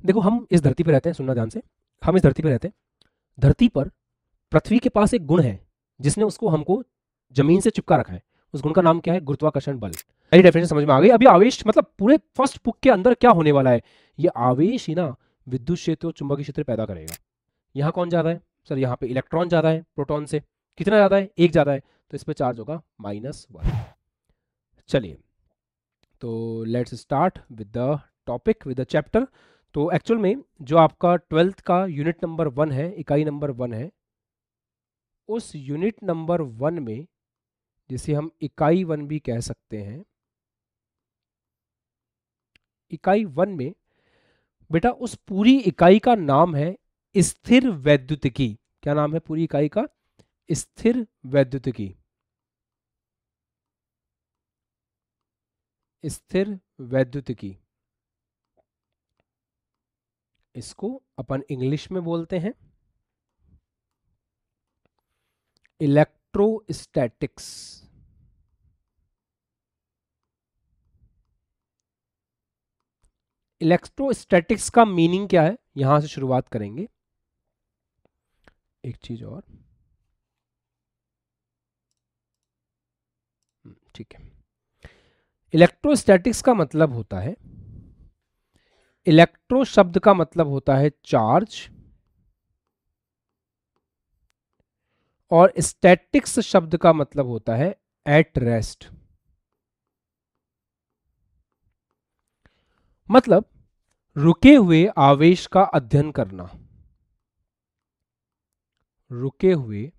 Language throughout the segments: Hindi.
देखो हम इस धरती पे रहते हैं, सुनना ध्यान से। हम इस धरती पे रहते हैं। धरती पर पृथ्वी के पास एक गुण है जिसने उसको हमको जमीन से चिपका रखा है। उस गुण का नाम क्या है? गुरुत्वाकर्षण बल। मेरी डेफिनेशन समझ में आ गई? अभी आवेश मतलब पूरे फर्स्ट बुक के अंदर क्या होने वाला है, ये आवेश ही ना विद्युत क्षेत्र और चुंबकीय क्षेत्र पैदा करेगा। यहाँ कौन ज्यादा है सर? यहाँ पे इलेक्ट्रॉन ज्यादा है प्रोटॉन से। कितना ज्यादा है? एक ज्यादा है, तो इस पे चार्ज होगा -1। चलिए, तो let's start with the topic, with the chapter. तो एक्चुअल में जो आपका 12th का यूनिट नंबर 1 है, इकाई नंबर 1 है, उस यूनिट नंबर 1 में, जिसे हम इकाई 1 भी कह सकते हैं, इकाई 1 में बेटा उस पूरी इकाई का नाम है स्थिर वैद्युतिकी। क्या नाम है पूरी इकाई का? स्थिर वैद्युतिकी। स्थिर वैद्युतिकी, इसको अपन इंग्लिश में बोलते हैं इलेक्ट्रोस्टैटिक्स। इलेक्ट्रोस्टैटिक्स का मीनिंग क्या है, यहां से शुरुआत करेंगे। एक चीज और, ठीक है। इलेक्ट्रोस्टैटिक्स का मतलब होता है, इलेक्ट्रो शब्द का मतलब होता है चार्ज, और स्टैटिक्स शब्द का मतलब होता है एट रेस्ट। मतलब रुके हुए आवेश का अध्ययन करना। रुके हुए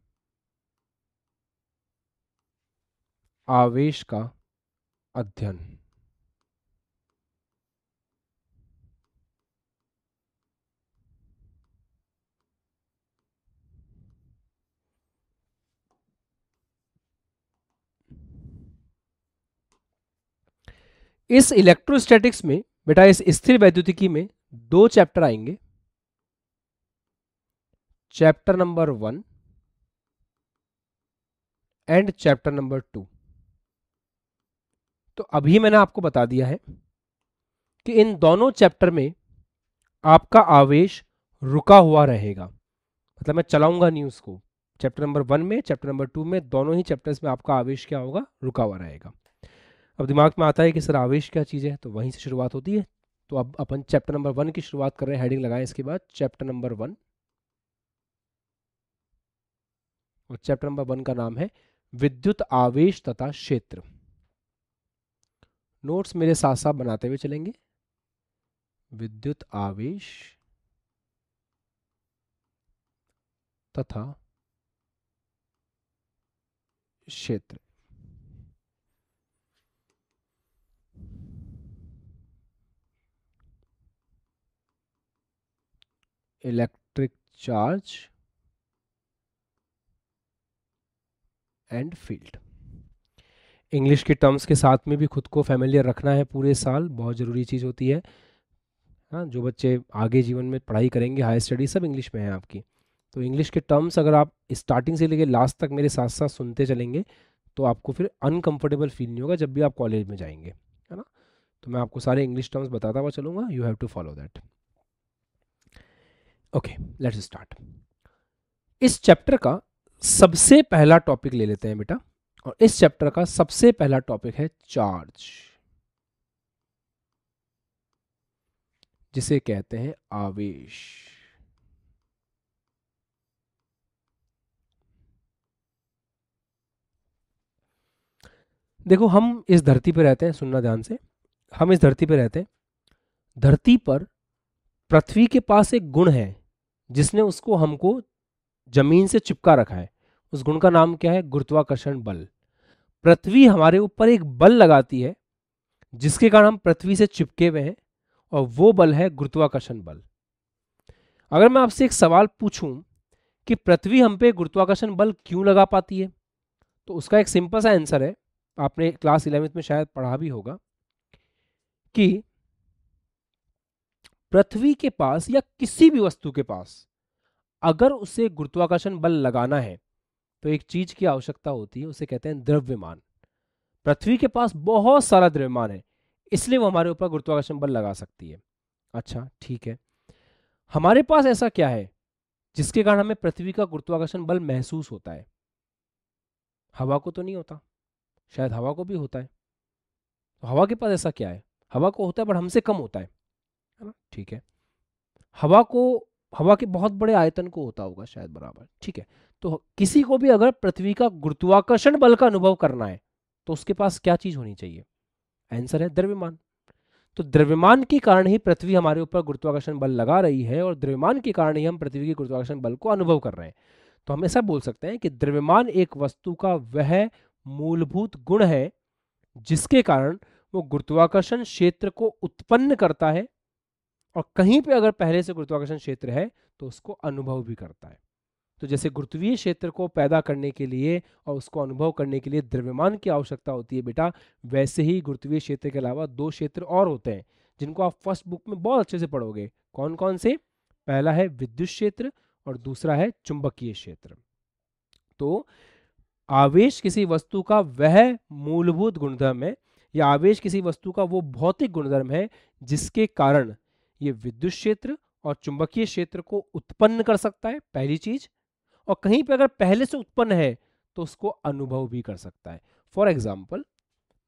आवेश का अध्ययन। इस इलेक्ट्रोस्टैटिक्स में बेटा, इस स्थिर वैद्युतिकी में 2 चैप्टर आएंगे। Chapter number 1 and chapter number 2। तो अभी मैंने आपको बता दिया है कि इन दोनों चैप्टर में आपका आवेश रुका हुआ रहेगा। मतलब मैं चलाऊंगा नहीं उसको। चैप्टर नंबर 1 में, चैप्टर नंबर 2 में, दोनों ही चैप्टर्स में आपका आवेश क्या होगा? रुका हुआ रहेगा। अब दिमाग में आता है कि सर आवेश क्या चीज़ है, तो वहीं से शुरुआत होती है। तो अब अपन चैप्टर नंबर 1 की शुरुआत कर रहे हैं, हेडिंग लगाएं इसके बाद चैप्टर नंबर 1। और चैप्टर नंबर 1 का नाम है विद्युत आवेश तथा क्षेत्र। नोट्स मेरे साथ साथ बनाते हुए चलेंगे। विद्युत आवेश तथा क्षेत्र। Electric charge and field. English के टर्म्स के साथ में भी खुद को फैमिलियर रखना है पूरे साल, बहुत ज़रूरी चीज़ होती है। हाँ, जो बच्चे आगे जीवन में पढ़ाई करेंगे, हायर स्टडी सब इंग्लिश में है आपकी। तो इंग्लिश के टर्म्स अगर आप स्टार्टिंग से लेकर लास्ट तक मेरे साथ साथ सुनते चलेंगे, तो आपको फिर अनकंफर्टेबल फील नहीं होगा जब भी आप कॉलेज में जाएंगे, है ना। तो मैं आपको सारे इंग्लिश टर्म्स बताता हुआ चलूँगा, you have to follow that. Okay, let's start. इस चैप्टर का सबसे पहला टॉपिक ले लेते हैं बेटा, और इस चैप्टर का सबसे पहला टॉपिक है चार्ज, जिसे कहते हैं आवेश। देखो हम इस धरती पे रहते हैं, सुनना ध्यान से। हम इस धरती पे रहते हैं। धरती पर पृथ्वी के पास एक गुण है जिसने उसको हमको जमीन से चिपका रखा है। उस गुण का नाम क्या है? गुरुत्वाकर्षण बल। पृथ्वी हमारे ऊपर एक बल लगाती है जिसके कारण हम पृथ्वी से चिपके हुए हैं, और वो बल है गुरुत्वाकर्षण बल। अगर मैं आपसे एक सवाल पूछूं कि पृथ्वी हम पे गुरुत्वाकर्षण बल क्यों लगा पाती है, तो उसका एक सिंपल सा आंसर है, आपने क्लास 11th में शायद पढ़ा भी होगा, कि पृथ्वी के पास या किसी भी वस्तु के पास अगर उसे गुरुत्वाकर्षण बल लगाना है तो एक चीज की आवश्यकता होती है, उसे कहते हैं द्रव्यमान। पृथ्वी के पास बहुत सारा द्रव्यमान है, इसलिए वो हमारे ऊपर गुरुत्वाकर्षण बल लगा सकती है। अच्छा ठीक है, हमारे पास ऐसा क्या है जिसके कारण हमें पृथ्वी का गुरुत्वाकर्षण बल महसूस होता है? हवा को तो नहीं होता, शायद हवा को भी होता है। तो हवा के पास ऐसा क्या है? हवा को होता है बट हमसे कम होता है ना? ठीक है। हवा को, हवा के बहुत बड़े आयतन को होता होगा शायद बराबर, ठीक है। तो किसी को भी अगर पृथ्वी का गुरुत्वाकर्षण बल का अनुभव करना है तो उसके पास क्या चीज होनी चाहिए? आंसर है द्रव्यमान। तो द्रव्यमान के कारण ही पृथ्वी हमारे ऊपर गुरुत्वाकर्षण बल लगा रही है और द्रव्यमान के कारण ही हम पृथ्वी के गुरुत्वाकर्षण बल को अनुभव कर रहे हैं। तो हम ऐसा बोल सकते हैं कि द्रव्यमान एक वस्तु का वह मूलभूत गुण है जिसके कारण वो गुरुत्वाकर्षण क्षेत्र को उत्पन्न करता है, और कहीं पे अगर पहले से गुरुत्वाकर्षण क्षेत्र है तो उसको अनुभव भी करता है। तो जैसे गुरुत्वीय क्षेत्र को पैदा करने के लिए और उसको अनुभव करने के लिए द्रव्यमान की आवश्यकता होती है बेटा, वैसे ही गुरुत्वीय क्षेत्र के अलावा दो क्षेत्र और होते हैं जिनको आप फर्स्ट बुक में बहुत अच्छे से पढ़ोगे। कौन कौन से? पहला है विद्युत क्षेत्र और दूसरा है चुंबकीय क्षेत्र। तो आवेश किसी वस्तु का वह मूलभूत गुणधर्म है, या आवेश किसी वस्तु का वो भौतिक गुणधर्म है जिसके कारण ये विद्युत क्षेत्र और चुंबकीय क्षेत्र को उत्पन्न कर सकता है, पहली चीज। और कहीं पे अगर पहले से उत्पन्न है तो उसको अनुभव भी कर सकता है। फॉर एग्जाम्पल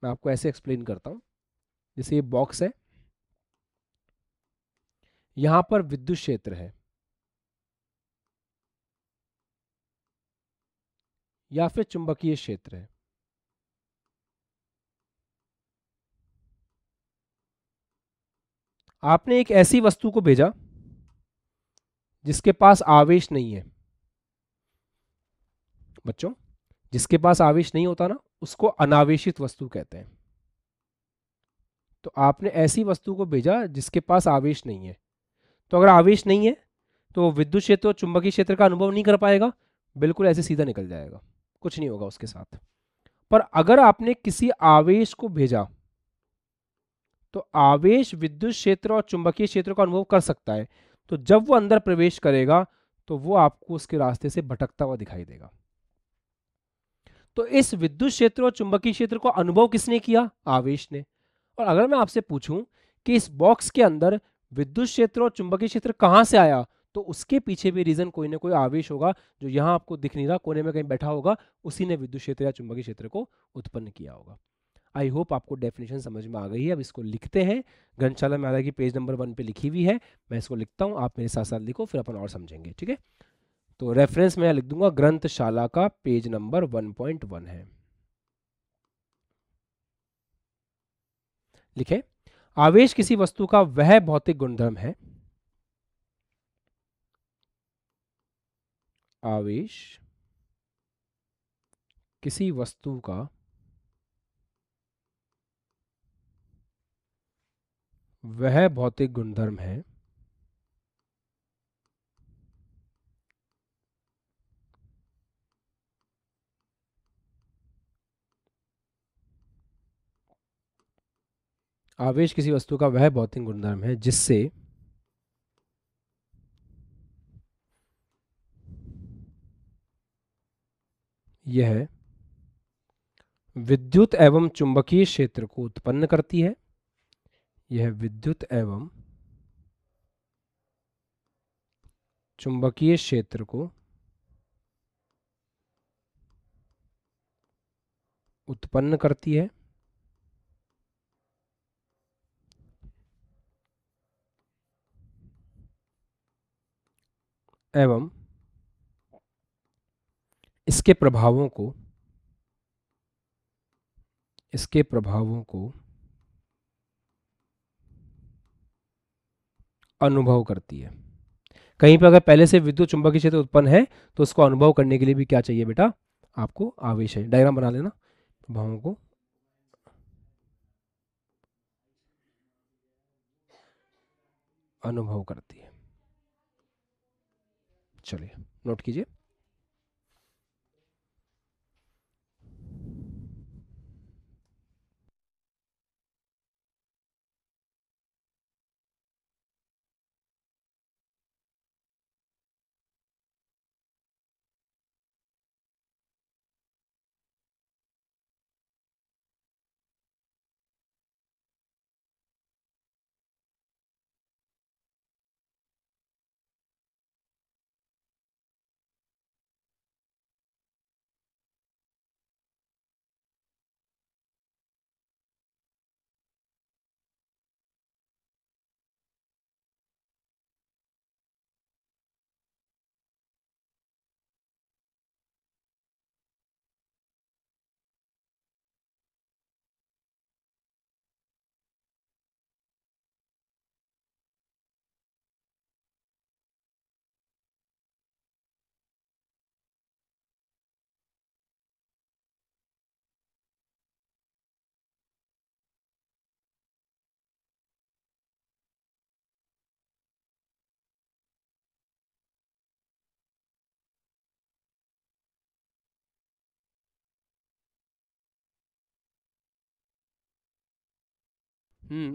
मैं आपको ऐसे एक्सप्लेन करता हूं, जैसे ये बॉक्स है, यहां पर विद्युत क्षेत्र है या फिर चुंबकीय क्षेत्र है। आपने एक ऐसी वस्तु को भेजा जिसके पास आवेश नहीं है। बच्चों, जिसके पास आवेश नहीं होता ना, उसको अनावेशित वस्तु कहते हैं। तो आपने ऐसी वस्तु को भेजा जिसके पास आवेश नहीं है। तो अगर आवेश नहीं है तो विद्युत क्षेत्र और चुंबकीय क्षेत्र का अनुभव नहीं कर पाएगा, बिल्कुल ऐसे सीधा निकल जाएगा, कुछ नहीं होगा उसके साथ। पर अगर आपने किसी आवेश को भेजा तो आवेश विद्युत क्षेत्र और चुंबकीय क्षेत्र का अनुभव कर सकता है। तो जब वो अंदर प्रवेश करेगा तो वो आपको उसके रास्ते से भटकता हुआ दिखाई देगा। तो इस विद्युत क्षेत्र और चुंबकीय क्षेत्र को अनुभव किसने किया? आवेश ने। और अगर मैं आपसे पूछूं कि इस बॉक्स के अंदर विद्युत क्षेत्र और चुंबकीय क्षेत्र कहां से आया, तो उसके पीछे भी रीजन कोई ना कोई आवेश होगा जो यहां आपको दिख नहीं रहा, कोने में कहीं बैठा होगा, उसी ने विद्युत क्षेत्र या चुंबकीय क्षेत्र को उत्पन्न किया होगा। आई होप आपको डेफिनेशन समझ में आ गई है। अब इसको लिखते हैं। ग्रंथशाला में आ की पेज नंबर 1 पे लिखी हुई है, मैं इसको लिखता हूँ, आप मेरे साथ साथ लिखो, फिर अपन और समझेंगे, ठीक है। तो रेफरेंस में लिख दूंगा ग्रंथशाला का पेज नंबर 1.1 है। लिखे, आवेश किसी वस्तु का वह भौतिक गुणधर्म है, आवेश किसी वस्तु का वह भौतिक गुणधर्म है आवेश किसी वस्तु का वह भौतिक गुणधर्म है जिससे यह विद्युत एवं चुंबकीय क्षेत्र को उत्पन्न करती है, यह विद्युत एवं चुंबकीय क्षेत्र को उत्पन्न करती है एवं इसके प्रभावों को, इसके प्रभावों को अनुभव करती है। कहीं पर अगर पहले से विद्युत चुंबकीय क्षेत्र उत्पन्न है तो उसको अनुभव करने के लिए भी क्या चाहिए बेटा? आपको आवेश है। डायग्राम बना लेना, प्रभावों को अनुभव करती है। चलिए नोट कीजिए।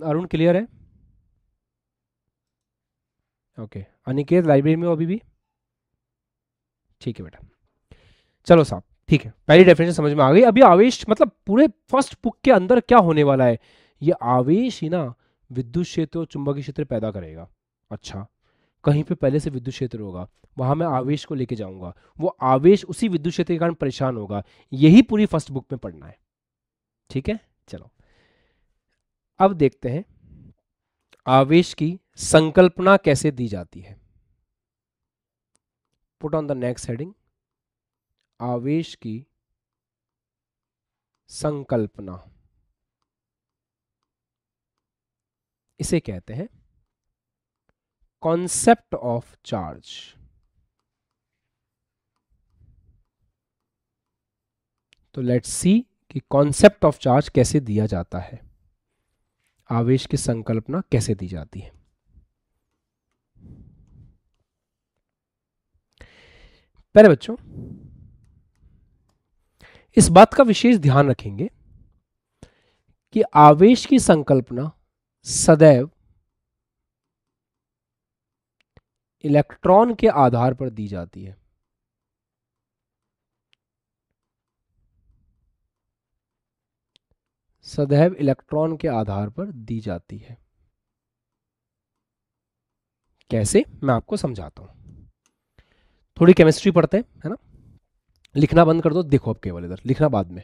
अरुण क्लियर है? ओके, अनिकेत लाइब्रेरी में हो अभी भी? ठीक है बेटा, चलो साहब, ठीक है, पहली डेफिनेशन समझ में आ गई। अभी आवेश मतलब पूरे फर्स्ट बुक के अंदर क्या होने वाला है, ये आवेश ही ना विद्युत क्षेत्र और चुंबकीय क्षेत्र पैदा करेगा। अच्छा, कहीं पे पहले से विद्युत क्षेत्र होगा, वहां मैं आवेश को लेके जाऊंगा, वो आवेश उसी विद्युत क्षेत्र के कारण परेशान होगा। यही पूरी फर्स्ट बुक में पढ़ना है, ठीक है। चलो अब देखते हैं आवेश की संकल्पना कैसे दी जाती है। Put on the next heading, आवेश की संकल्पना, इसे कहते हैं कॉन्सेप्ट ऑफ चार्ज। तो लेट्स सी कि कॉन्सेप्ट ऑफ चार्ज कैसे दिया जाता है, आवेश की संकल्पना कैसे दी जाती है। पहले बच्चों इस बात का विशेष ध्यान रखेंगे कि आवेश की संकल्पना सदैव इलेक्ट्रॉन के आधार पर दी जाती है। सदैव इलेक्ट्रॉन के आधार पर दी जाती है। कैसे, मैं आपको समझाता हूं। थोड़ी केमिस्ट्री पढ़ते हैं, है ना। लिखना बंद कर दो, देखो अब केवल इधर, लिखना बाद में।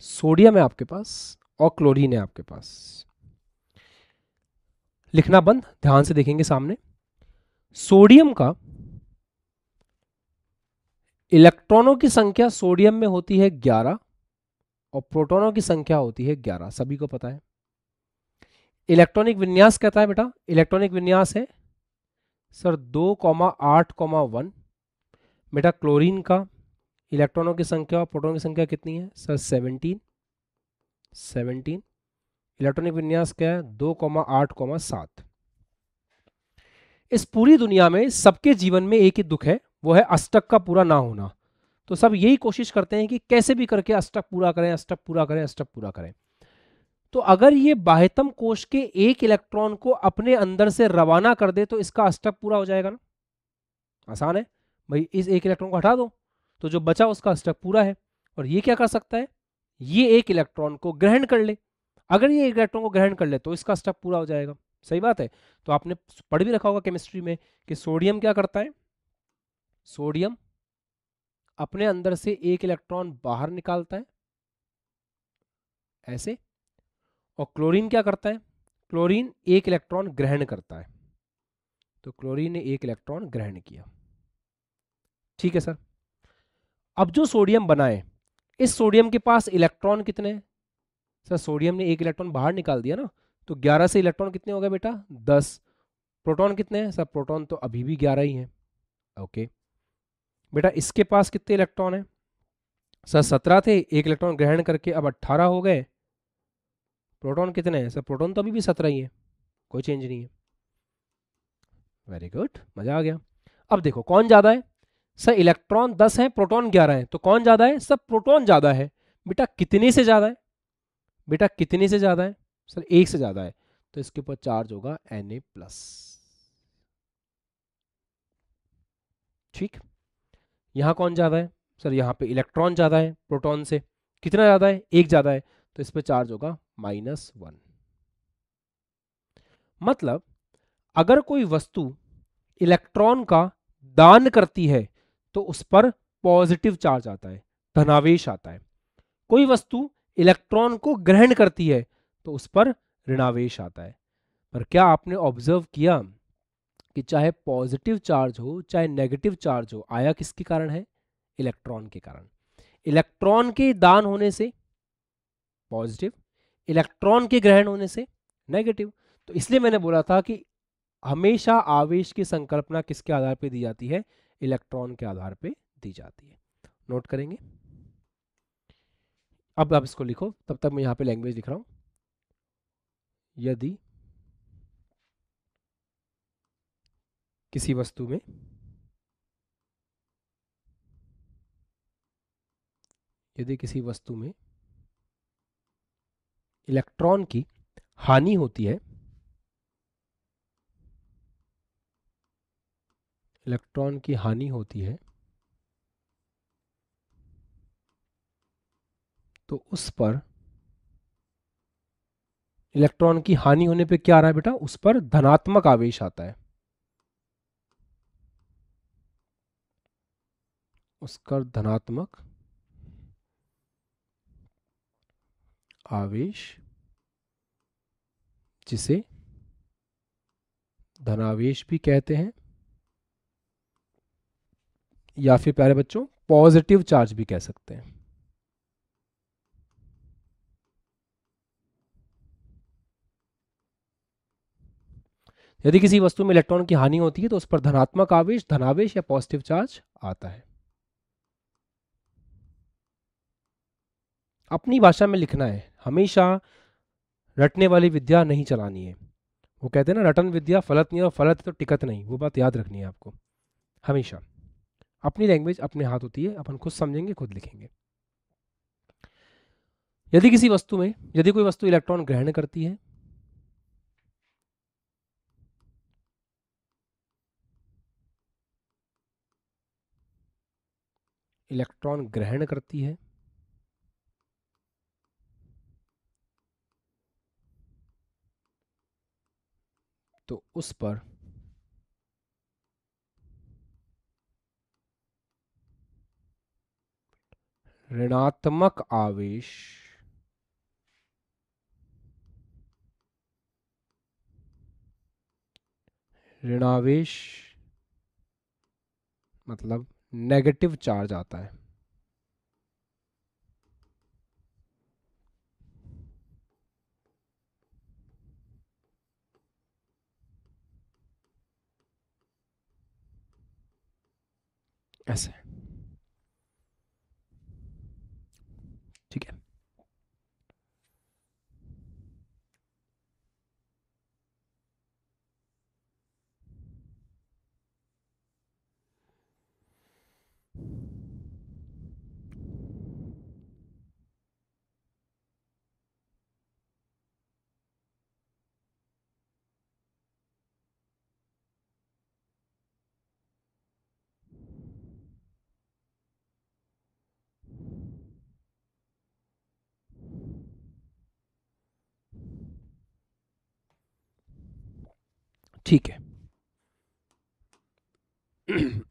सोडियम है आपके पास और क्लोरीन है आपके पास, लिखना बंद, ध्यान से देखेंगे सामने। सोडियम का इलेक्ट्रॉनों की संख्या सोडियम में होती है 11 और प्रोटॉनों की संख्या होती है 11, सभी को पता है। इलेक्ट्रॉनिक विन्यास कहता है बेटा, इलेक्ट्रॉनिक विन्यास है सर 2,8,1। बेटा क्लोरीन का इलेक्ट्रॉनों की संख्या और प्रोटॉनों की संख्या कितनी है सर 17। इलेक्ट्रॉनिक विन्यास क्या है 2,8,7। इस पूरी दुनिया में सबके जीवन में एक ही दुख है, वो है अष्टक का पूरा ना होना। तो सब यही कोशिश करते हैं कि कैसे भी करके अष्टक पूरा करें, अष्टक पूरा करें, अष्टक पूरा करें। तो अगर ये बाह्यतम कोश के एक इलेक्ट्रॉन को अपने अंदर से रवाना कर दे तो इसका अष्टक पूरा हो जाएगा ना। आसान है भाई, इस एक इलेक्ट्रॉन को हटा दो तो जो बचा उसका अष्टक पूरा है। और ये क्या कर सकता है, ये एक इलेक्ट्रॉन को ग्रहण कर ले। अगर ये एक इलेक्ट्रॉन को ग्रहण कर ले तो इसका अष्टक पूरा हो जाएगा। सही बात है। तो आपने पढ़ भी रखा होगा केमिस्ट्री में कि सोडियम क्या करता है, सोडियम अपने अंदर से एक इलेक्ट्रॉन बाहर निकालता है ऐसे, और क्लोरीन क्या करता है, क्लोरीन एक इलेक्ट्रॉन ग्रहण करता है। तो क्लोरीन ने एक इलेक्ट्रॉन ग्रहण किया, ठीक है सर। अब जो सोडियम बना है, इस सोडियम के पास इलेक्ट्रॉन कितने हैं सर, सोडियम ने एक इलेक्ट्रॉन बाहर निकाल दिया ना, तो 11 से इलेक्ट्रॉन कितने हो गए बेटा 10। प्रोटॉन कितने हैं सर, प्रोटॉन तो अभी भी 11 ही हैं। ओके बेटा, इसके पास कितने इलेक्ट्रॉन हैं सर, 17 थे, एक इलेक्ट्रॉन ग्रहण करके अब 18 हो गए। प्रोटॉन कितने हैं सर, प्रोटॉन तो अभी भी 17 ही है, कोई चेंज नहीं है। वेरी गुड, मजा आ गया। अब देखो कौन ज्यादा है सर, इलेक्ट्रॉन 10 है, प्रोटॉन 11 है, तो कौन ज्यादा है सर, प्रोटॉन ज्यादा है। बेटा कितने से ज्यादा है, बेटा कितने से ज्यादा है सर, एक से ज्यादा है। तो इसके ऊपर चार्ज होगा Na+। ठीक, यहां कौन ज्यादा है सर, यहाँ पे इलेक्ट्रॉन ज्यादा है प्रोटॉन से, कितना ज्यादा है, एक ज्यादा है, तो इस पर चार्ज होगा -1। मतलब अगर कोई वस्तु इलेक्ट्रॉन का दान करती है तो उस पर पॉजिटिव चार्ज आता है, धनावेश आता है। कोई वस्तु इलेक्ट्रॉन को ग्रहण करती है तो उस पर ऋणावेश आता है। पर क्या आपने ऑब्जर्व किया कि चाहे पॉजिटिव चार्ज हो चाहे नेगेटिव चार्ज हो, आया किसके कारण है, इलेक्ट्रॉन के कारण। इलेक्ट्रॉन के दान होने से पॉजिटिव, इलेक्ट्रॉन के ग्रहण होने से नेगेटिव। तो इसलिए मैंने बोला था कि हमेशा आवेश की संकल्पना किसके आधार पर दी जाती है, इलेक्ट्रॉन के आधार पर दी जाती है। नोट करेंगे। अब आप इसको लिखो, तब तक मैं यहां पे लैंग्वेज लिख रहा हूं। यदि किसी वस्तु में इलेक्ट्रॉन की हानि होती है, इलेक्ट्रॉन की हानि होती है, तो उस पर इलेक्ट्रॉन की हानि होने पे क्या आ रहा है बेटा, उस पर धनात्मक आवेश आता है, उसका धनात्मक आवेश, जिसे धनावेश भी कहते हैं या फिर प्यारे बच्चों पॉजिटिव चार्ज भी कह सकते हैं। यदि किसी वस्तु में इलेक्ट्रॉन की हानि होती है तो उस पर धनात्मक आवेश, धनावेश या पॉजिटिव चार्ज आता है। अपनी भाषा में लिखना है, हमेशा रटने वाली विद्या नहीं चलानी है। वो कहते हैं ना, रटन विद्या फलत नहीं, और फलत तो टिकत नहीं, वो बात याद रखनी है आपको हमेशा। अपनी लैंग्वेज अपने हाथ होती है, अपन खुद समझेंगे खुद लिखेंगे। यदि किसी वस्तु में, यदि कोई वस्तु इलेक्ट्रॉन ग्रहण करती है, इलेक्ट्रॉन ग्रहण करती है, तो उस पर ऋणात्मक आवेश, ऋणावेश मतलब नेगेटिव चार्ज आता है। ऐसे, ठीक है। ठीक है,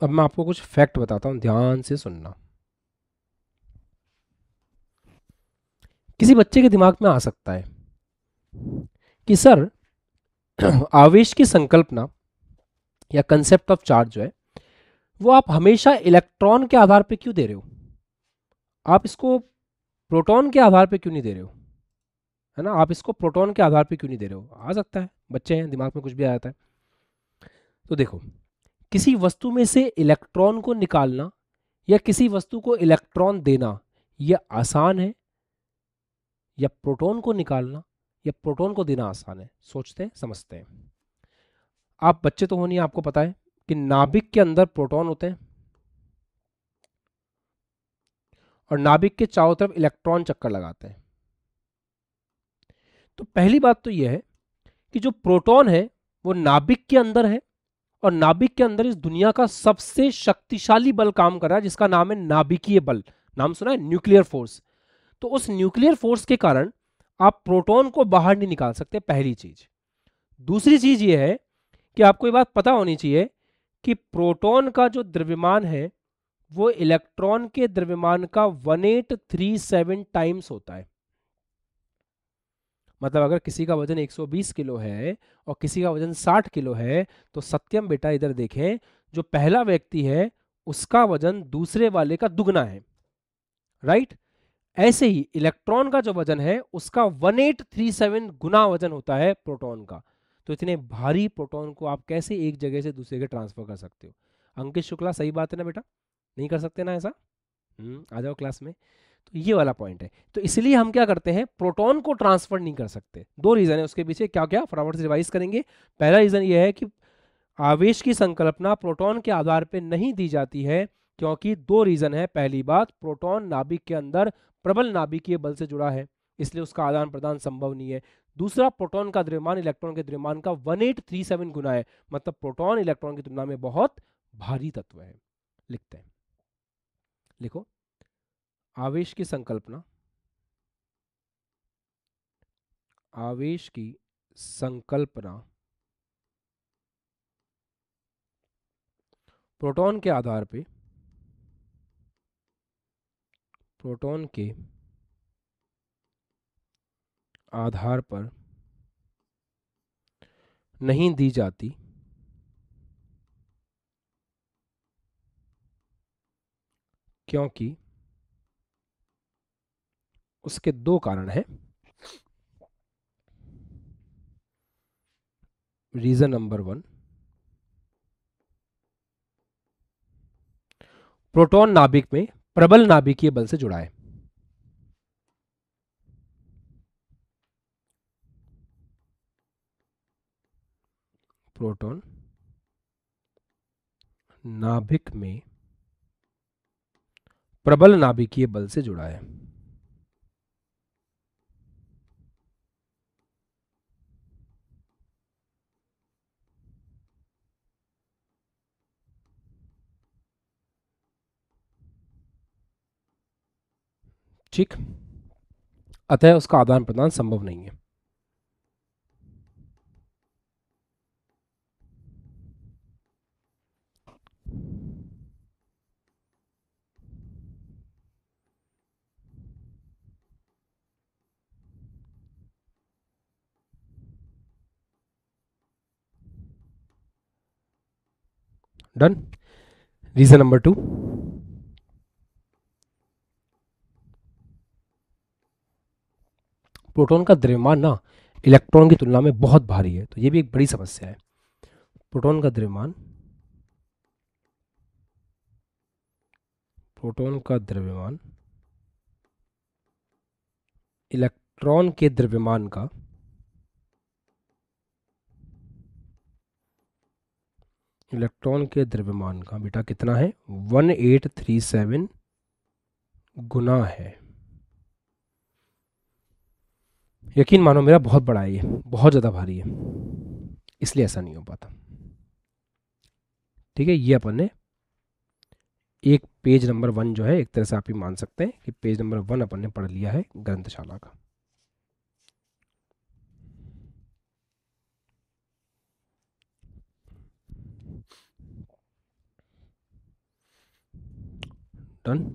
अब मैं आपको कुछ फैक्ट बताता हूं, ध्यान से सुनना। किसी बच्चे के दिमाग में आ सकता है कि सर आवेश की संकल्पना या कंसेप्ट ऑफ चार्ज जो है वो आप हमेशा इलेक्ट्रॉन के आधार पे क्यों दे रहे हो, आप इसको प्रोटॉन के आधार पे क्यों नहीं दे रहे हो, है ना, आप इसको प्रोटॉन के आधार पे क्यों नहीं दे रहे हो। आ सकता है, बच्चे हैं, दिमाग में कुछ भी आ जाता है। तो देखो, किसी वस्तु में से इलेक्ट्रॉन को निकालना या किसी वस्तु को इलेक्ट्रॉन देना यह आसान है, या प्रोटॉन को निकालना या प्रोटॉन को देना आसान है। सोचते हैं, समझते हैं। आप बच्चे तो हो नहीं, आपको पता है कि नाभिक के अंदर प्रोटॉन होते हैं और नाभिक के चारों तरफ इलेक्ट्रॉन चक्कर लगाते हैं। तो पहली बात तो यह है कि जो प्रोटॉन है वो नाभिक के अंदर है, और नाभिक के अंदर इस दुनिया का सबसे शक्तिशाली बल काम कर रहा है, जिसका नाम है नाभिकीय बल। नाम सुना है, न्यूक्लियर फोर्स। तो उस न्यूक्लियर फोर्स के कारण आप प्रोटॉन को बाहर नहीं निकाल सकते, पहली चीज। दूसरी चीज यह है कि आपको ये बात पता होनी चाहिए कि प्रोटॉन का जो द्रव्यमान है वो इलेक्ट्रॉन के द्रव्यमान का 1837 टाइम्स होता है। मतलब अगर किसी का वजन 120 किलो है और किसी का वजन 60 किलो है, तो सत्यम बेटा इधर देखें, जो पहला व्यक्ति है उसका वजन दूसरे वाले का दुगना है, राइट। ऐसे ही इलेक्ट्रॉन का जो वजन है उसका 1837 गुना वजन होता है प्रोटॉन का। तो इतने भारी प्रोटॉन को आप कैसे एक जगह से दूसरे जगह ट्रांसफर कर सकते हो। अंकित शुक्ला, सही बात है ना बेटा, नहीं कर सकते ना ऐसा। आ जाओ क्लास में। तो ये वाला पॉइंट है। तो इसलिए हम क्या करते हैं, प्रोटॉन को ट्रांसफर नहीं कर सकते। दो रीजन है उसके पीछे, क्या क्या फटाफट से रिवाइज करेंगे। पहला रीजन ये है कि आवेश की संकल्पना प्रोटॉन के आधार पर नहीं दी जाती है, क्योंकि दो रीजन है। पहली बात, प्रोटॉन नाभिक के अंदर प्रबल नाभिकीय बल से जुड़ा है, इसलिए उसका आदान प्रदान संभव नहीं है। दूसरा, प्रोटॉन का द्रव्यमान इलेक्ट्रॉन के द्रव्यमान का 1837 गुना है, मतलब प्रोटॉन इलेक्ट्रॉन की तुलना में बहुत भारी तत्व है। लिखते हैं, लिखो, आवेश की संकल्पना, आवेश की संकल्पना प्रोटॉन के आधार पे, प्रोटॉन के आधार पर नहीं दी जाती, क्योंकि उसके दो कारण हैं। रीजन नंबर 1, प्रोटॉन नाभिक में प्रबल नाभिकीय बल से जुड़ा है। प्रोटॉन नाभिक में प्रबल नाभिकीय बल से जुड़ा है। ठीक, अतः उसका आदान प्रदान संभव नहीं है। डन। रीजन नंबर 2, प्रोटॉन का द्रव्यमान ना इलेक्ट्रॉन की तुलना में बहुत भारी है, तो ये भी एक बड़ी समस्या है। प्रोटॉन का द्रव्यमान, प्रोटॉन का द्रव्यमान इलेक्ट्रॉन के द्रव्यमान का बेटा कितना है? 1837 गुना है। यकीन मानो मेरा बहुत बड़ा है, ये बहुत ज़्यादा भारी है, इसलिए ऐसा नहीं हो पाता। ठीक है, ये अपन ने एक पेज नंबर 1 जो है, एक तरह से आप ही मान सकते हैं कि पेज नंबर 1 अपन ने पढ़ लिया है ग्रंथशाला का। डन।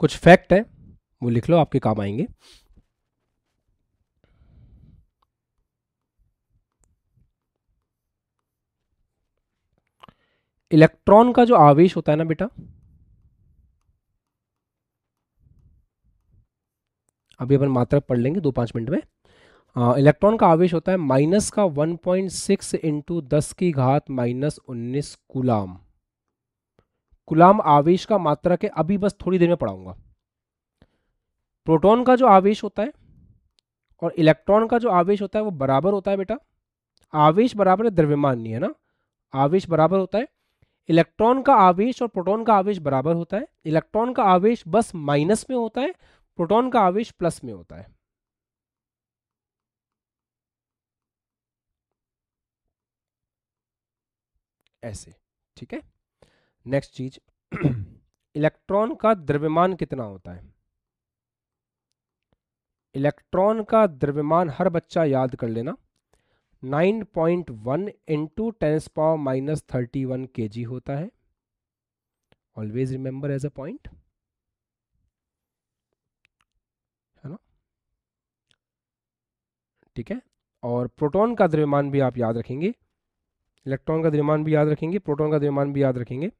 कुछ फैक्ट है, वो लिख लो, आपके काम आएंगे। इलेक्ट्रॉन का जो आवेश होता है ना बेटा, अभी अपन मात्रा पढ़ लेंगे 2-5 मिनट में। इलेक्ट्रॉन का आवेश होता है माइनस का 1.6 इंटू 10 की घात -19 कूलाम। कूलाम आवेश का मात्रक है, अभी बस थोड़ी देर में पढ़ाऊंगा। प्रोटॉन का जो आवेश होता है और इलेक्ट्रॉन का जो आवेश होता है वो बराबर होता है बेटा। आवेश बराबर है, द्रव्यमान नहीं है ना। आवेश बराबर होता है, इलेक्ट्रॉन का आवेश और प्रोटॉन का आवेश बराबर होता है। इलेक्ट्रॉन का आवेश बस माइनस में होता है, प्रोटॉन का आवेश प्लस में होता है। ऐसे, ठीक है। नेक्स्ट चीज, इलेक्ट्रॉन का द्रव्यमान कितना होता है? इलेक्ट्रॉन का द्रव्यमान हर बच्चा याद कर लेना, 9.1 इंटू 10⁻³ kg होता है। Always remember as a point, है ना, ठीक है। और प्रोटॉन का द्रव्यमान भी आप याद रखेंगे, इलेक्ट्रॉन का द्रव्यमान भी याद रखेंगे, प्रोटॉन का द्रव्यमान भी याद रखेंगे,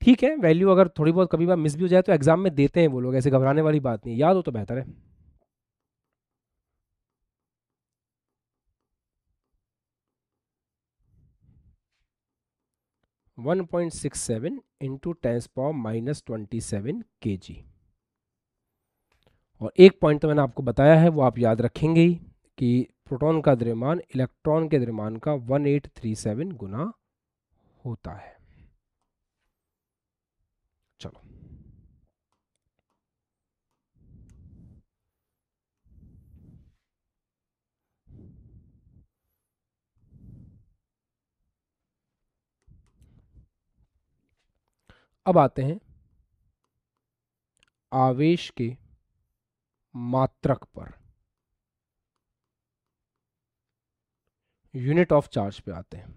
ठीक है। वैल्यू अगर थोड़ी बहुत कभी बार मिस भी हो जाए तो एग्जाम में देते हैं वो लोग, ऐसे घबराने वाली बात नहीं, याद हो तो बेहतर है। 1.67 इंटू 10⁻27 kg। और एक पॉइंट तो मैंने आपको बताया है, वो आप याद रखेंगे ही, कि प्रोटॉन का द्रव्यमान इलेक्ट्रॉन के द्रव्यमान का 1837 गुना होता है। चलो, अब आते हैं आवेश के मात्रक पर, यूनिट ऑफ चार्ज पे आते हैं।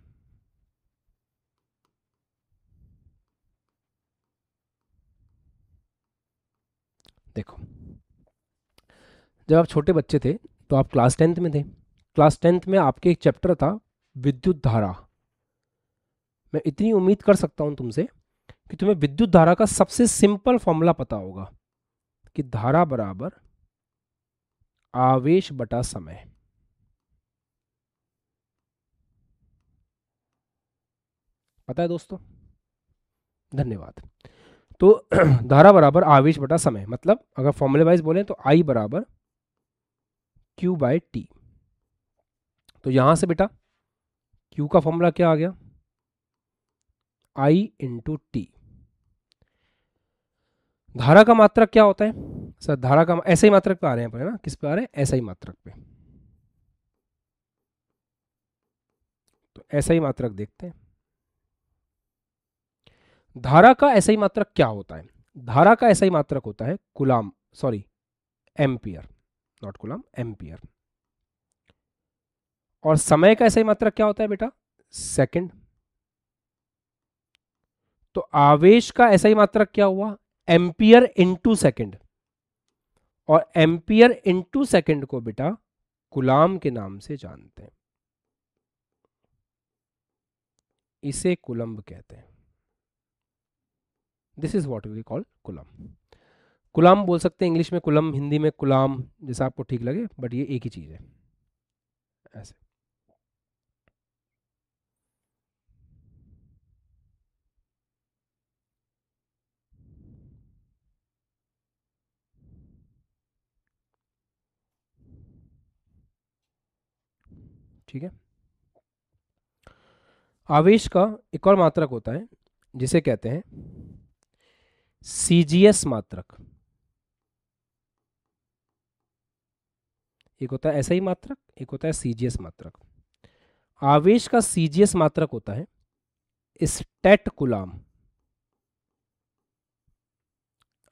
देखो, जब आप छोटे बच्चे थे तो आप क्लास 10th में थे। क्लास 10th में आपके एक चैप्टर था विद्युत धारा। मैं इतनी उम्मीद कर सकता हूं तुमसे कि तुम्हें विद्युत धारा का सबसे सिंपल फॉर्मूला पता होगा कि धारा बराबर आवेश बटा समय। पता है दोस्तों? धन्यवाद। तो धारा बराबर आवेश बटा समय, मतलब अगर फॉर्मूले वाइज बोलें तो I बराबर Q/T। तो यहां से बेटा Q का फॉर्मूला क्या आ गया? I into T. धारा का मात्रक क्या होता है सर? धारा का ऐसे ही मात्रक पे आ रहे हैं, है ना, किस पे आ रहे हैं? ऐसा ही मात्रक पे। तो ऐसा ही मात्रक देखते हैं। धारा का ऐसा ही मात्रक क्या होता है? धारा का ऐसा ही मात्रक होता है coulomb, sorry ampere, not coulomb, ampere. और समय का ऐसा ही मात्रक क्या होता है बेटा? सेकंड। तो आवेश का ऐसा ही मात्रक क्या हुआ? Ampere into second. और एम्पियर इंटू सेकेंड को बेटा कूलाम के नाम से जानते हैं, इसे कूलम्ब कहते हैं। This is what we call coulomb. Coulomb बोल सकते हैं इंग्लिश में, कूलम्ब हिंदी में कूलाम, जैसा आपको ठीक लगे, बट ये एक ही चीज है। ऐसे ठीक है। आवेश का एक और मात्रक होता है जिसे कहते हैं सीजीएस मात्रक। एक होता है ऐसा ही मात्रक, एक होता है सीजीएस मात्रक। आवेश का सीजीएस मात्रक होता है स्टैट कूलाम।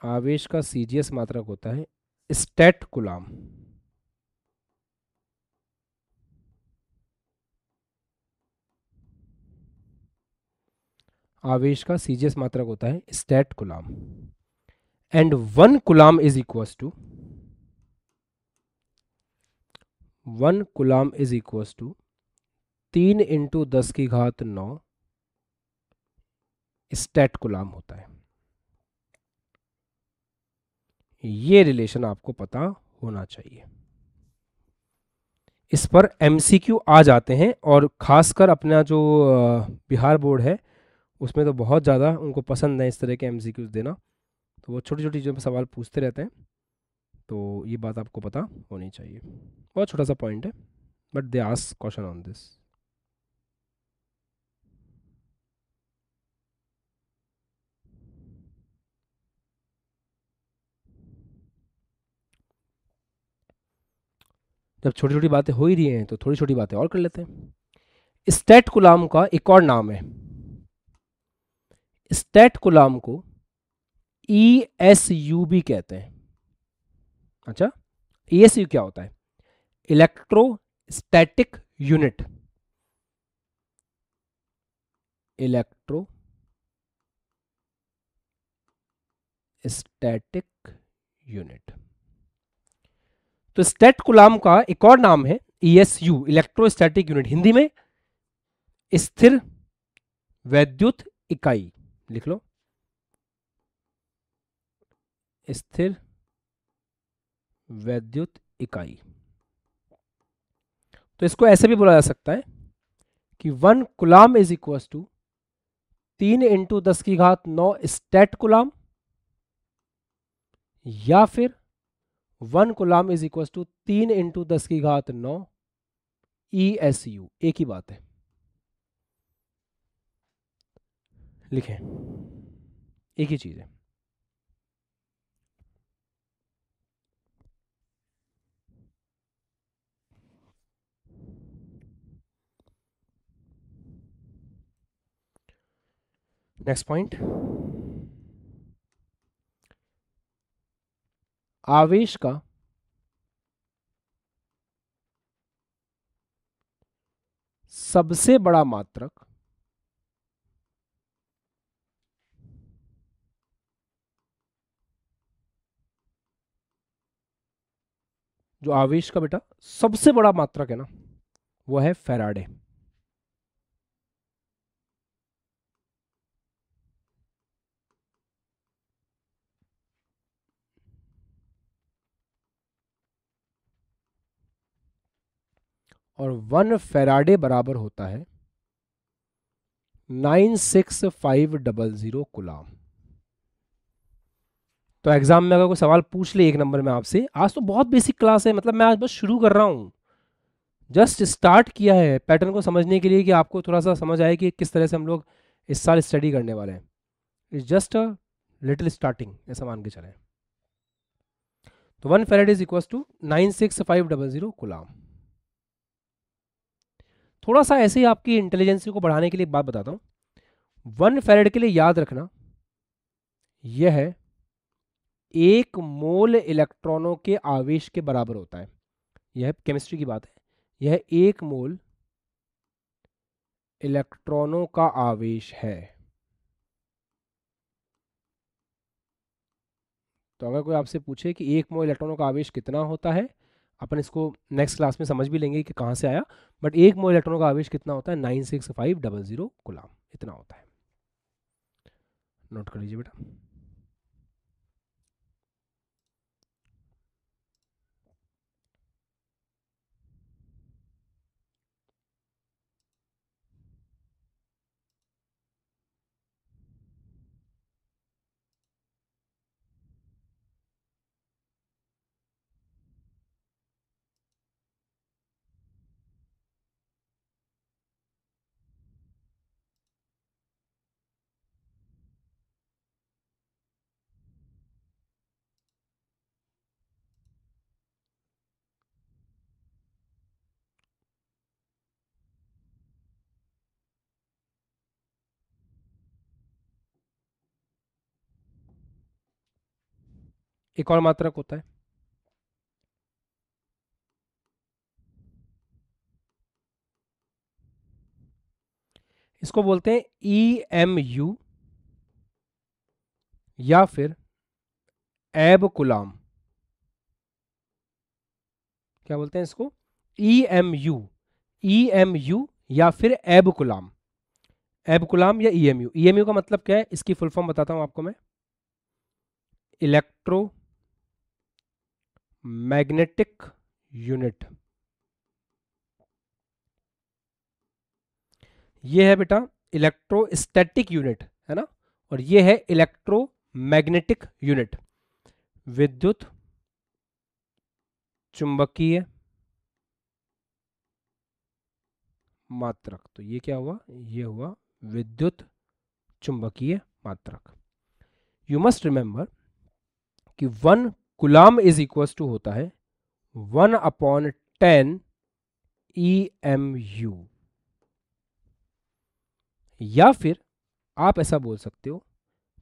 आवेश का सीजीएस मात्रक होता है स्टैट कूलाम। आवेश का सीजीएस मात्रक होता है stat coulomb. And 1 coulomb is equals to 1 coulomb is equals to 3 into 10⁻9 stat coulomb होता है। ये रिलेशन आपको पता होना चाहिए। इस पर एमसीक्यू आ जाते हैं, और खासकर अपना जो बिहार बोर्ड है उसमें तो बहुत ज़्यादा उनको पसंद है इस तरह के एमसीक्यूज देना। तो वो छोटी छोटी जो सवाल पूछते रहते हैं, तो ये बात आपको पता होनी चाहिए। बहुत छोटा सा पॉइंट है, but they ask question on this. जब छोटी छोटी बातें हो ही रही हैं तो थोड़ी छोटी बातें और कर लेते हैं। स्टैट कूलाम का एक और नाम है, स्टैट कूलाम को ESU भी कहते हैं। अच्छा, ESU क्या होता है? Electro static unit, electro static unit. तो स्टैट कूलाम का एक और नाम है ESU, इलेक्ट्रोस्टैटिक यूनिट, हिंदी में स्थिर वैद्युत इकाई। लिख लो, स्थिर वैद्युत इकाई। तो इसको ऐसे भी बोला जा सकता है कि 1 coulomb is equal to 3 × 10⁹ stat coulomb, या फिर 1 coulomb is equal to 3 × 10⁹ ESU। एक ही बात है, लिखें, एक ही चीज है। नेक्स्ट पॉइंट, आवेश का सबसे बड़ा मात्रक जो आवेश का बेटा सबसे बड़ा मात्रक है ना, वो है फैराडे। और 1 फैराडे बराबर होता है 96500 कूलाम। तो एग्जाम में अगर कोई सवाल पूछ ले 1 नंबर में आपसे, आज तो बहुत बेसिक क्लास है, मतलब मैं आज बस शुरू कर रहा हूं, जस्ट स्टार्ट किया है पैटर्न को समझने के लिए, कि आपको थोड़ा सा समझ आए कि किस तरह से हम लोग इस साल स्टडी करने वाले हैं। It's just a little starting, ऐसा मान के चलें। तो 1 faraday is equal to 96500 coulomb. थोड़ा सा ऐसे ही आपकी इंटेलिजेंसी को बढ़ाने के लिए एक बात बताता हूँ। 1 फैराड के लिए याद रखना, यह है 1 मोल इलेक्ट्रॉनों के आवेश के बराबर होता है। यह केमिस्ट्री की बात है, यह 1 मोल इलेक्ट्रॉनों का आवेश है। तो अगर कोई आपसे पूछे कि 1 मोल इलेक्ट्रॉनों का आवेश कितना होता है, अपन इसको नेक्स्ट क्लास में समझ भी लेंगे कि कहाँ से आया, बट 1 मोल इलेक्ट्रॉनों का आवेश कितना होता है, 96500 कूलाम, इतना होता है। नोट कर लीजिए बेटा। एक और मात्रक होता है, इसको बोलते हैं EMU या फिर एब कूलाम। क्या बोलते हैं इसको, EMU या फिर एब कूलाम। एब कूलाम या EMU का मतलब क्या है, इसकी फुल फॉर्म बताता हूं आपको मैं, इलेक्ट्रो मैग्नेटिक यूनिट। ये है बेटा इलेक्ट्रोस्टैटिक यूनिट, है ना, और ये है इलेक्ट्रोमैग्नेटिक यूनिट, विद्युत चुंबकीय मात्रक। तो ये क्या हुआ, ये हुआ विद्युत चुंबकीय मात्रक। यू मस्ट रिमेंबर कि 1 कूलाम इज इक्वल टू होता है 1/10 EMU, या फिर आप ऐसा बोल सकते हो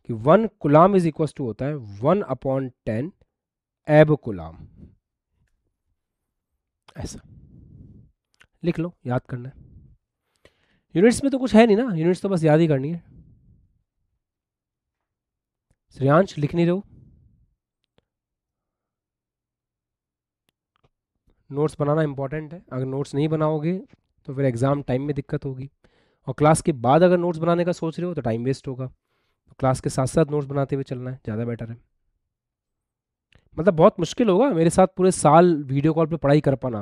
कि 1 कूलाम इज इक्वल टू होता है 1/10 एब कूलाम, ऐसा। लिख लो, याद करना है। यूनिट्स में तो कुछ है नहीं ना, यूनिट्स तो बस याद ही करनी है। श्रेयांश लिख नहीं रहे हो? नोट्स बनाना इंपॉर्टेंट है, अगर नोट्स नहीं बनाओगे तो फिर एग्ज़ाम टाइम में दिक्कत होगी। और क्लास के बाद अगर नोट्स बनाने का सोच रहे हो तो टाइम वेस्ट होगा। तो क्लास के साथ साथ नोट्स बनाते हुए चलना है, ज़्यादा बेटर है। मतलब बहुत मुश्किल होगा मेरे साथ पूरे साल वीडियो कॉल पे पढ़ाई कर पाना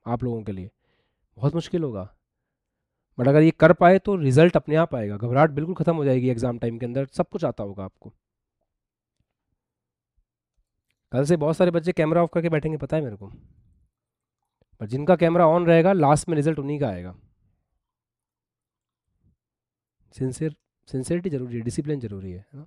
आप लोगों के लिए, बहुत मुश्किल होगा। बट अगर ये कर पाए तो रिजल्ट अपने आप आएगा, घबराहट बिल्कुल खत्म हो जाएगी एग्जाम टाइम के अंदर, सब कुछ आता होगा आपको। कल से बहुत सारे बच्चे कैमरा ऑफ करके बैठेंगे पता है मेरे को, पर जिनका कैमरा ऑन रहेगा लास्ट में रिजल्ट उन्हीं का आएगा। सिंसियर, सिंसियरिटी जरूरी है, डिसिप्लिन जरूरी है ना।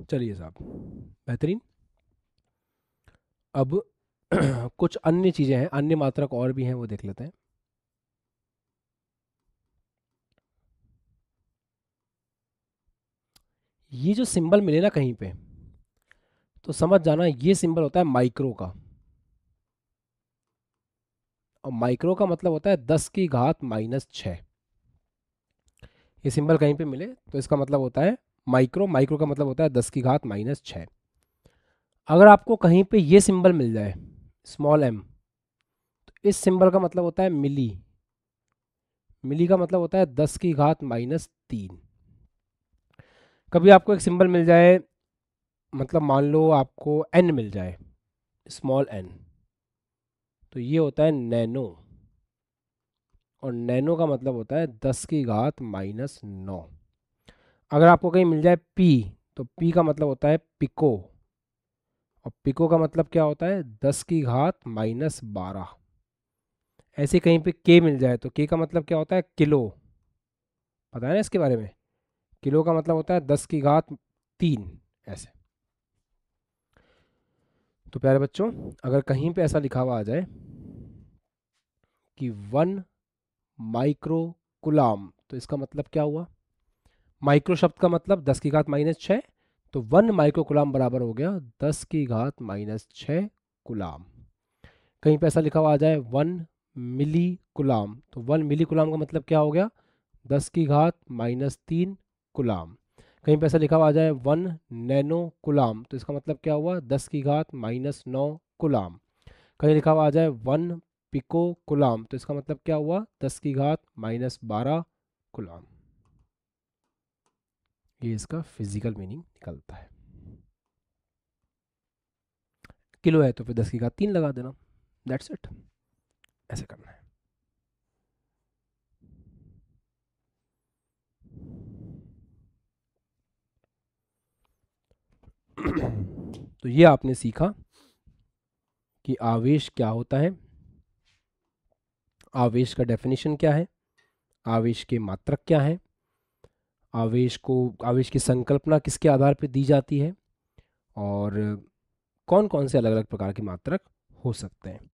चलिए साहब, बेहतरीन। अब कुछ अन्य चीज़ें हैं, अन्य मात्रक और भी हैं, वो देख लेते हैं। ये जो सिंबल मिले ना कहीं पे, तो समझ जाना ये सिंबल होता है माइक्रो का। और माइक्रो का मतलब होता है 10⁻⁻⁶। ये सिंबल कहीं पे मिले तो इसका मतलब होता है माइक्रो, माइक्रो का मतलब होता है 10⁻⁻⁶। अगर आपको कहीं पे ये सिंबल मिल जाए स्मॉल m, तो इस सिंबल का मतलब होता है मिली। मिली का मतलब होता है 10⁻⁻3। कभी आपको एक सिंबल मिल जाए, मतलब मान लो आपको n मिल जाए, स्मॉल n, तो ये होता है नैनो। और नैनो का मतलब होता है 10⁻⁻9। अगर आपको कहीं मिल जाए p, तो p का मतलब होता है पिको। और पिको का मतलब क्या होता है 10⁻12। ऐसे कहीं पे k मिल जाए तो k का मतलब क्या होता है किलो। पता है ना इसके बारे में, किलो का मतलब होता है 10⁻3। ऐसे। तो प्यारे बच्चों, अगर कहीं पे ऐसा लिखा हुआ आ जाए कि 1 माइक्रो कुलाम, तो इसका मतलब क्या हुआ। माइक्रो शब्द का मतलब 10⁻⁻6, तो 1 माइक्रो कुलाम बराबर हो गया 10⁻⁻6 कुलाम। कहीं पे ऐसा लिखा हुआ आ जाए 1 मिली कुलाम, तो 1 मिली कुलाम का मतलब क्या हो गया 10⁻³ कुलाम। कहीं पे ऐसा लिखा हुआ आ जाए 1 नैनो कुलाम, तो इसका मतलब क्या हुआ 10⁻⁹ कुलाम। कहीं लिखा हुआ आ जाए 1 पिको कुलाम, तो इसका मतलब क्या हुआ 10⁻12 कुलाम। ये इसका फिजिकल मीनिंग निकलता है। किलो है तो फिर 10⁻³ लगा देना, दैट्स इट। ऐसे करना है। तो ये आपने सीखा कि आवेश क्या होता है, आवेश का डेफिनेशन क्या है, आवेश के मात्रक क्या है, आवेश की संकल्पना किसके आधार पर दी जाती है, और कौन कौन से अलग अलग प्रकार के मात्रक हो सकते हैं।